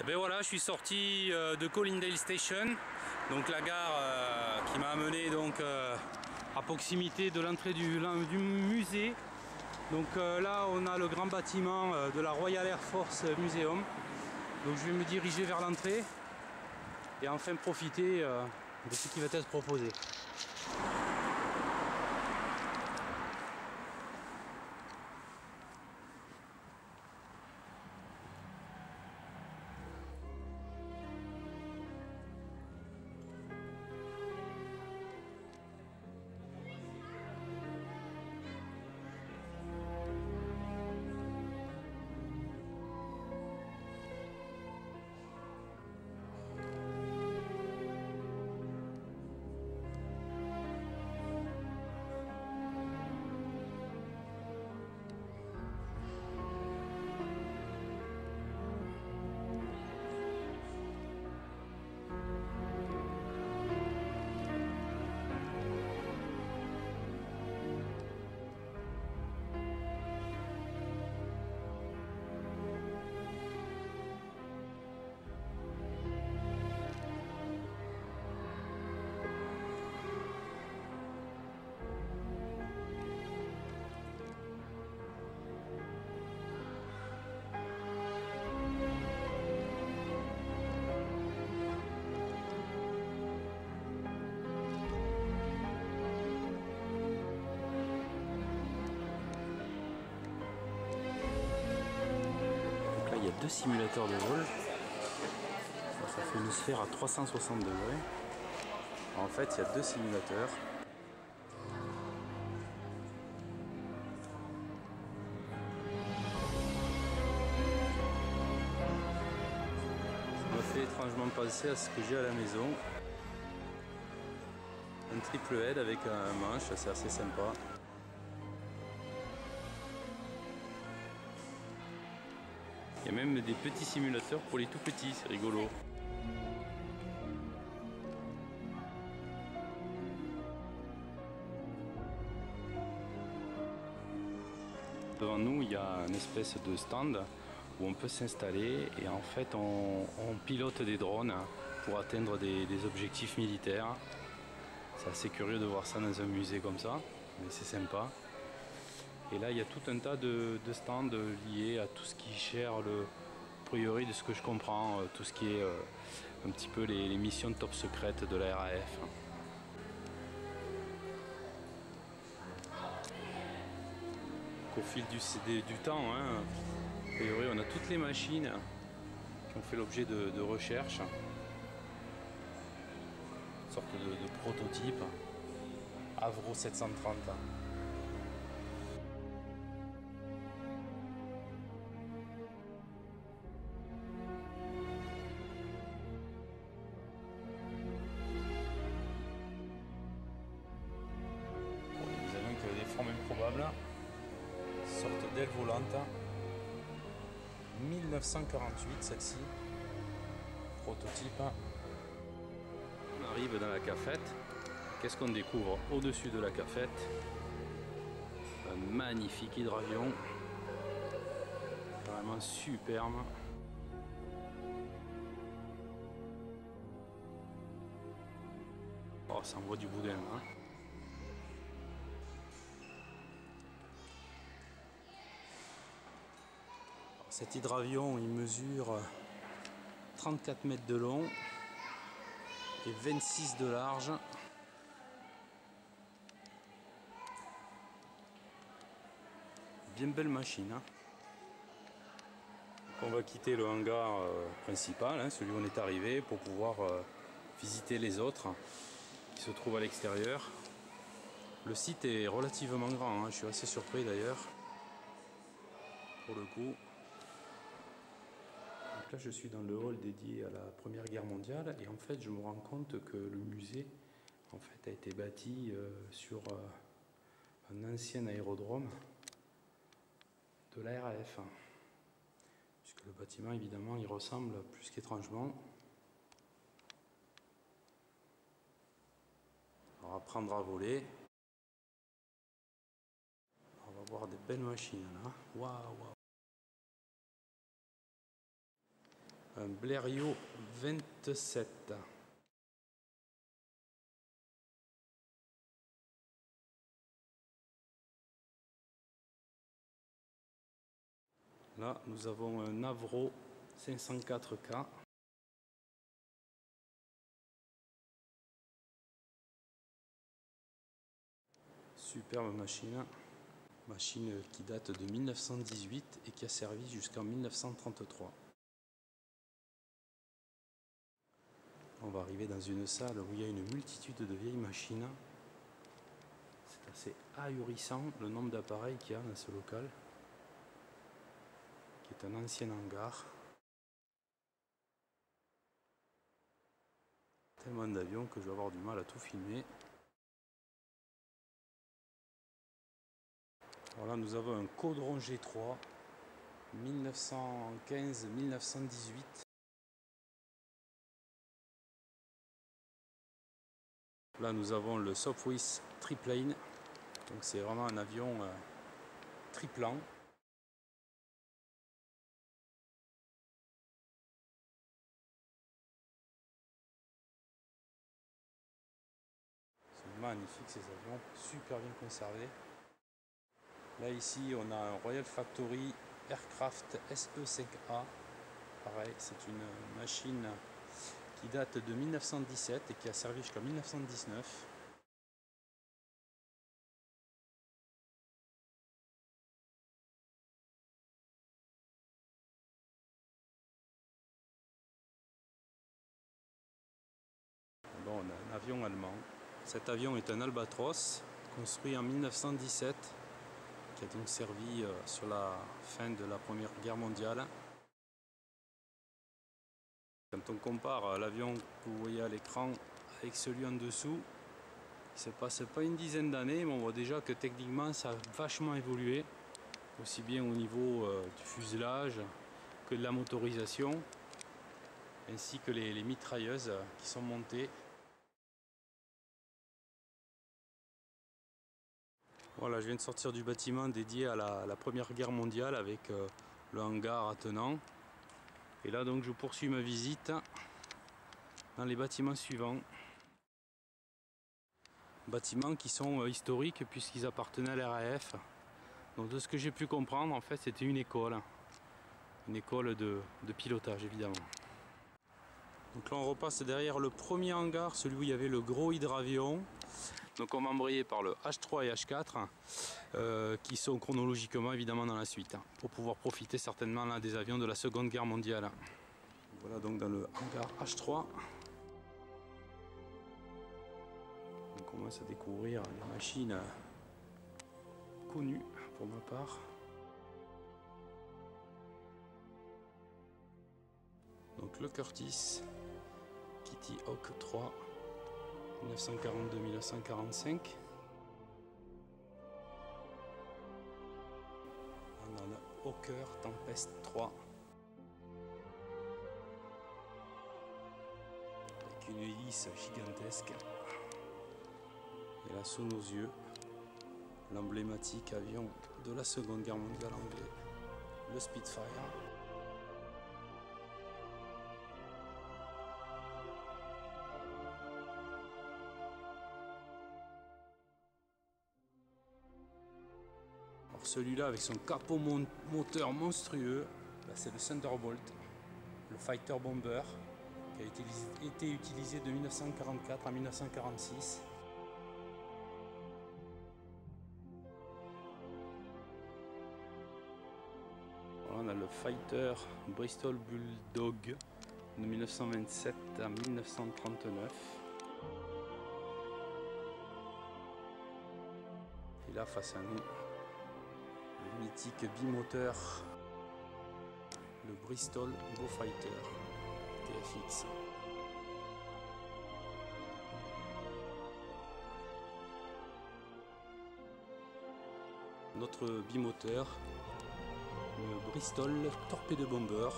Et ben voilà, je suis sorti de Colindale Station, donc la gare qui m'a amené donc à proximité de l'entrée du musée. Donc là on a le grand bâtiment de la Royal Air Force Museum. Donc je vais me diriger vers l'entrée et enfin profiter de ce qui va être proposé. Il y a deux simulateurs de vol. Ça fait une sphère à 360 degrés. En fait, il y a deux simulateurs. Ça m'a fait étrangement penser à ce que j'ai à la maison. Un triple head avec un manche, c'est assez sympa. Il y a même des petits simulateurs pour les tout petits, c'est rigolo. Devant nous, il y a une espèce de stand où on peut s'installer et en fait on pilote des drones pour atteindre des objectifs militaires. C'est assez curieux de voir ça dans un musée comme ça, mais c'est sympa. Et là, il y a tout un tas de stands liés à tout ce qui gère a priori, de ce que je comprends, tout ce qui est un petit peu les missions top secrètes de la RAF. Au fil du temps, hein, a priori, on a toutes les machines qui ont fait l'objet de recherche. Une sorte de prototype. Avro 730. Des formes improbables, sorte d'aile volante, 1948 celle-ci, prototype. On arrive dans la cafette, qu'est-ce qu'on découvre au-dessus de la cafette? Un magnifique hydravion, vraiment superbe. Oh, ça envoie du boudin hein. Cet hydravion, il mesure 34 mètres de long et 26 de large. Bien belle machine. Hein. On va quitter le hangar principal, hein, celui où on est arrivé, pour pouvoir visiter les autres qui se trouvent à l'extérieur. Le site est relativement grand, hein, je suis assez surpris d'ailleurs, pour le coup. Donc là je suis dans le hall dédié à la Première Guerre mondiale et en fait je me rends compte que le musée en fait a été bâti sur un ancien aérodrome de la RAF. Puisque le bâtiment évidemment il ressemble plus qu'étrangement. On va apprendre à voler. On va voir des belles machines là. Waouh, waouh. Un Blériot 27. Là, nous avons un Avro 504K. Superbe machine. Machine qui date de 1918 et qui a servi jusqu'en 1933. On va arriver dans une salle où il y a une multitude de vieilles machines. C'est assez ahurissant le nombre d'appareils qu'il y a dans ce local, qui est un ancien hangar. Tellement d'avions que je vais avoir du mal à tout filmer. Voilà, nous avons un Caudron G3 1915-1918. Là nous avons le Sopwith Triplane, donc c'est vraiment un avion triplan. C'est magnifique ces avions, super bien conservés. Là ici on a un Royal Factory Aircraft SE5A. Pareil, c'est une machine qui date de 1917 et qui a servi jusqu'en 1919. Bon, on a un avion allemand. Cet avion est un Albatros construit en 1917 qui a donc servi sur la fin de la Première Guerre mondiale. Quand on compare l'avion que vous voyez à l'écran avec celui en dessous, il ne se passe pas une dizaine d'années, mais on voit déjà que techniquement ça a vachement évolué, aussi bien au niveau du fuselage que de la motorisation, ainsi que les mitrailleuses qui sont montées. Voilà, je viens de sortir du bâtiment dédié à la Première Guerre mondiale avec le hangar attenant. Et là donc je poursuis ma visite dans les bâtiments suivants. Bâtiments qui sont historiques puisqu'ils appartenaient à l'RAF. Donc de ce que j'ai pu comprendre, en fait c'était une école de pilotage évidemment. Donc là on repasse derrière le premier hangar, celui où il y avait le gros hydravion. Donc on va embrayer par le H3 et H4 qui sont chronologiquement évidemment dans la suite pour pouvoir profiter certainement là des avions de la Seconde Guerre mondiale. Voilà donc dans le hangar H3. On commence à découvrir les machines connues pour ma part. Donc le Curtiss Kitty Hawk 3 1942-1945. On a le Hawker Tempest 3 avec une hélice gigantesque. Et là sous nos yeux, l'emblématique avion de la Seconde Guerre mondiale anglais, le Spitfire. Alors celui-là avec son capot moteur monstrueux, c'est le Thunderbolt, le fighter bomber qui a été utilisé de 1944 à 1946. Voilà, on a le fighter Bristol Bulldog de 1927 à 1939. Et là face à nous, le mythique bimoteur, le Bristol Beaufighter TFX. Notre bimoteur, le Bristol Torpedo Bomber.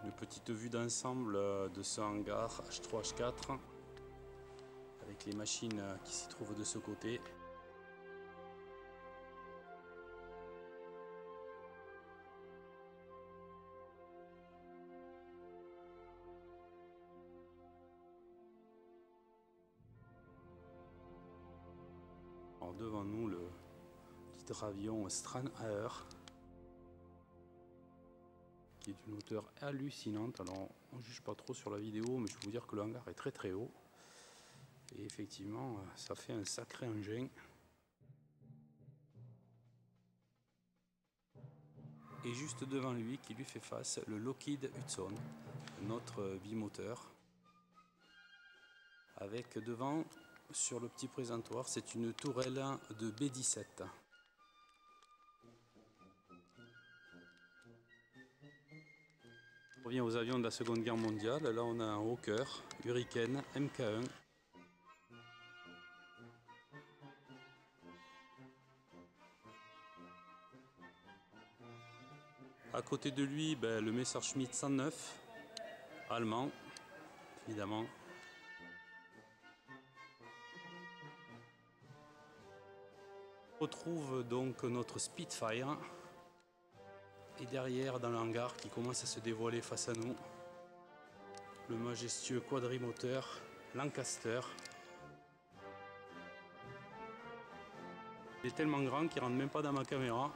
Une petite vue d'ensemble de ce hangar H3-H4 avec les machines qui s'y trouvent de ce côté. Alors devant nous le l'hydravion Stranaer, qui est d'une hauteur hallucinante. Alors on ne juge pas trop sur la vidéo, mais je peux vous dire que le hangar est très très haut. Et effectivement, ça fait un sacré engin. Et juste devant lui, qui lui fait face, le Lockheed Hudson, notre bimoteur. Avec devant, sur le petit présentoir, c'est une tourelle de B-17. On revient aux avions de la Seconde Guerre mondiale. Là, on a un Hawker Hurricane Mk1. À côté de lui, le Messerschmitt 109, allemand, évidemment. On retrouve donc notre Spitfire. Et derrière, dans le hangar qui commence à se dévoiler face à nous, le majestueux quadrimoteur Lancaster. Il est tellement grand qu'il ne rentre même pas dans ma caméra.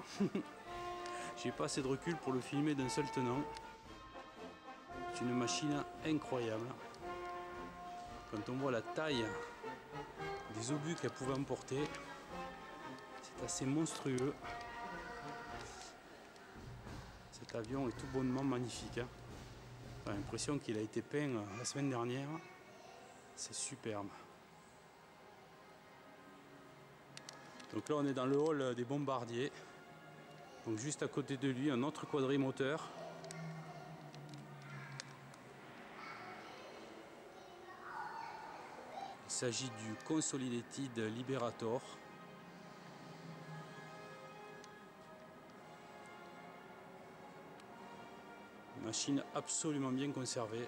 J'ai pas assez de recul pour le filmer d'un seul tenant. C'est une machine incroyable. Quand on voit la taille des obus qu'elle pouvait emporter, c'est assez monstrueux. Cet avion est tout bonnement magnifique. J'ai l'impression qu'il a été peint la semaine dernière. C'est superbe. Donc là on est dans le hall des bombardiers. Donc juste à côté de lui, un autre quadrimoteur. Il s'agit du Consolidated Liberator. Machine absolument bien conservée.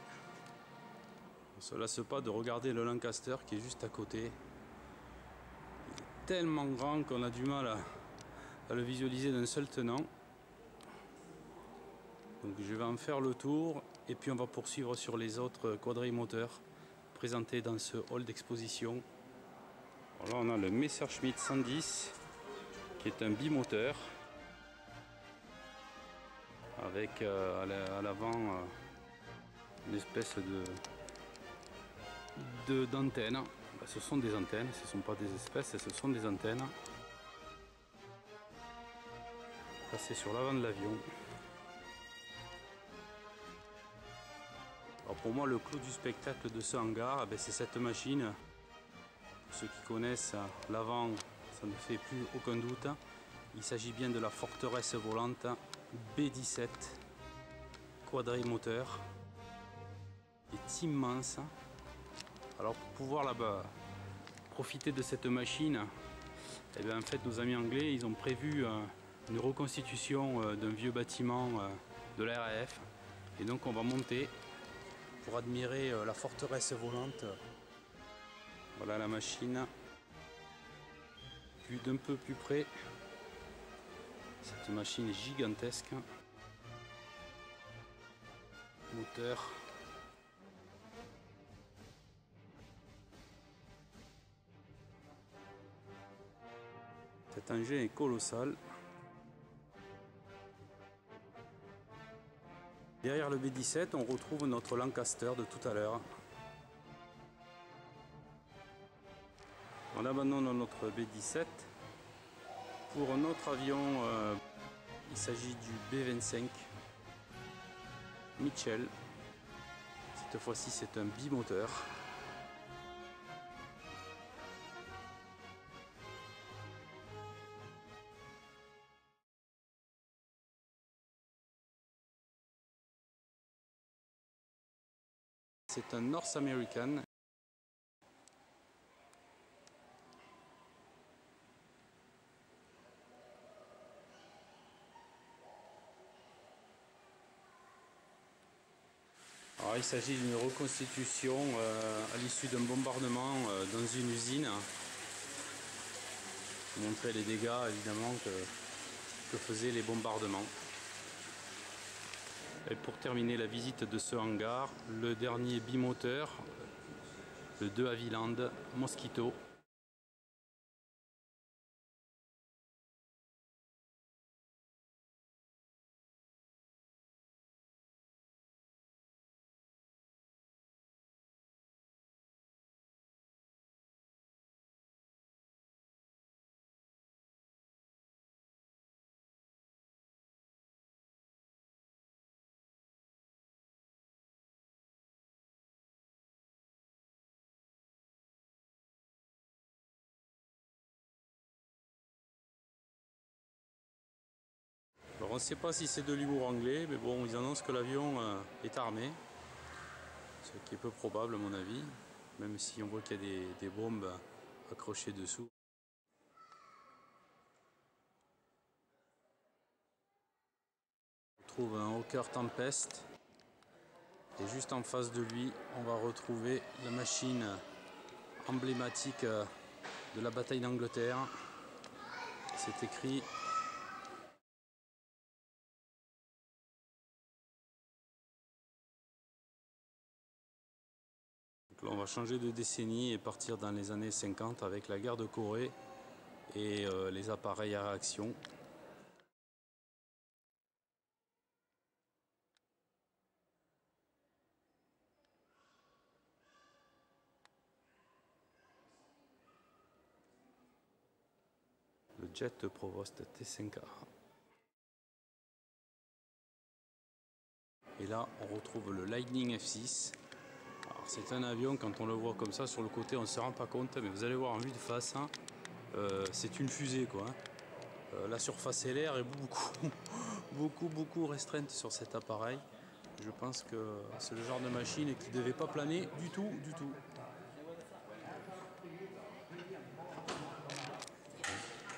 On ne se lasse pas de regarder le Lancaster qui est juste à côté. Il est tellement grand qu'on a du mal à le visualiser d'un seul tenant. Donc je vais en faire le tour et puis on va poursuivre sur les autres quadrimoteurs présentés dans ce hall d'exposition. Là on a le Messerschmitt 110 qui est un bimoteur avec à l'avant une espèce d'antenne. Ce sont des antennes, ce ne sont pas des espèces, ce sont des antennes. Passé sur l'avant de l'avion. Alors pour moi le clou du spectacle de ce hangar, c'est cette machine. Pour ceux qui connaissent l'avant, ça ne fait plus aucun doute. Il s'agit bien de la forteresse volante B-17 quadrimoteur. Il est immense. Alors pour pouvoir là-bas profiter de cette machine, en fait nos amis anglais ils ont prévu une reconstitution d'un vieux bâtiment de la RAF. Et donc on va monter pour admirer la forteresse volante. Voilà la machine. Vue d'un peu plus près. Cette machine est gigantesque. Moteur. Cet engin est colossal. Derrière le B-17, on retrouve notre Lancaster de tout à l'heure. On abandonne notre B-17 pour un autre avion. Il s'agit du B-25 Mitchell. Cette fois-ci, c'est un bimoteur. C'est un North American. Alors, il s'agit d'une reconstitution à l'issue d'un bombardement dans une usine. Pour montrer les dégâts évidemment que faisaient les bombardements. Et pour terminer la visite de ce hangar, le dernier bimoteur, le de Havilland Mosquito. ne sait pas si c'est de l'humour anglais, mais bon, ils annoncent que l'avion est armé, ce qui est peu probable à mon avis, même si on voit qu'il y a des bombes accrochées dessous. On trouve un Hawker Tempest et juste en face de lui, on va retrouver la machine emblématique de la bataille d'Angleterre. C'est écrit là, on va changer de décennie et partir dans les années 50 avec la guerre de Corée et les appareils à réaction. Le jet Provost T5A. Et là, on retrouve le Lightning F6. C'est un avion, quand on le voit comme ça sur le côté, on ne se rend pas compte, mais vous allez voir en vue de face, hein, c'est une fusée quoi. La surface et l'air est beaucoup restreinte sur cet appareil. Je pense que c'est le genre de machine qui ne devait pas planer du tout.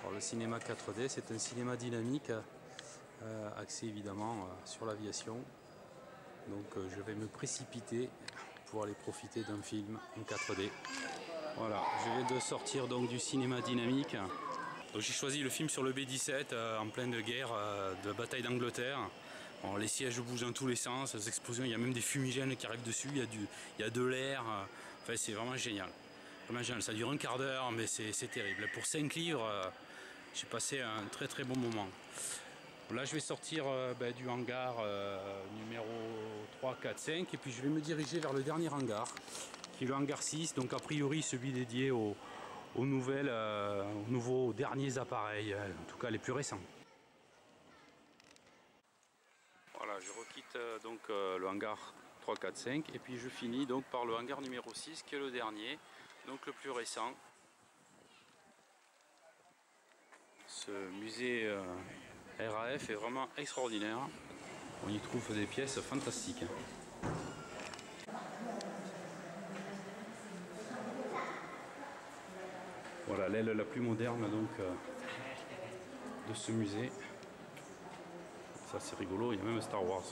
Alors, le cinéma 4D, c'est un cinéma dynamique, axé évidemment sur l'aviation. Donc je vais me précipiter pour aller profiter d'un film en 4D. Voilà, je viens de sortir donc du cinéma dynamique. Donc j'ai choisi le film sur le B-17 en pleine guerre de bataille d'Angleterre. Les sièges bougent dans tous les sens, les explosions, il y a même des fumigènes qui arrivent dessus, il y a de l'air. Enfin, c'est vraiment génial. Vraiment génial. Ça dure un quart d'heure, mais c'est terrible. Pour 5 livres, j'ai passé un très bon moment. Là, je vais sortir du hangar numéro 3, 4, 5 et puis je vais me diriger vers le dernier hangar, qui est le hangar 6, donc a priori celui dédié aux nouveaux derniers appareils, en tout cas les plus récents. Voilà, je requitte donc le hangar 3, 4, 5 et puis je finis donc par le hangar numéro 6 qui est le dernier, donc le plus récent. Ce musée RAF est vraiment extraordinaire. On y trouve des pièces fantastiques. Voilà l'aile la plus moderne donc de ce musée. Ça c'est rigolo, il y a même Star Wars.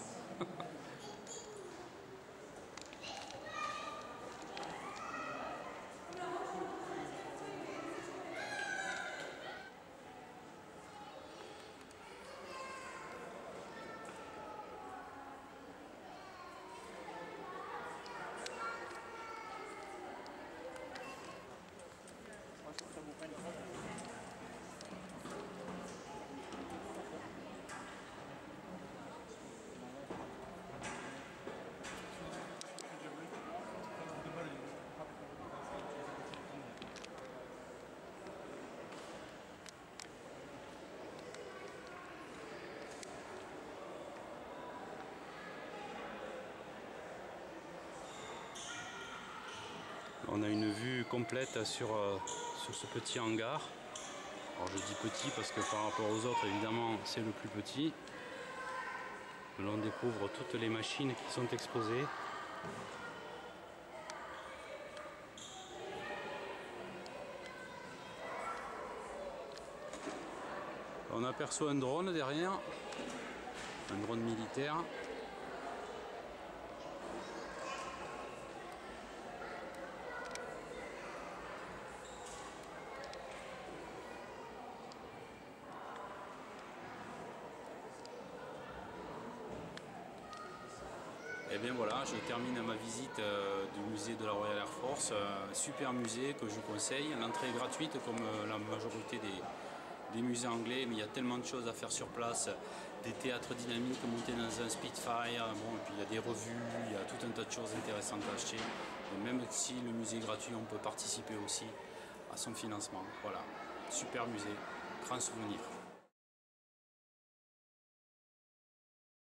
On a une vue complète sur ce petit hangar. Alors je dis petit parce que par rapport aux autres, évidemment, c'est le plus petit. Là, on découvre toutes les machines qui sont exposées. On aperçoit un drone derrière, un drone militaire. Et bien voilà, je termine ma visite du musée de la Royal Air Force. Super musée que je conseille. L'entrée est gratuite comme la majorité des musées anglais, mais il y a tellement de choses à faire sur place. Des théâtres dynamiques montés dans un Spitfire, bon, et puis il y a des revues, il y a tout un tas de choses intéressantes à acheter. Et même si le musée est gratuit, on peut participer aussi à son financement. Voilà, super musée, grand souvenir.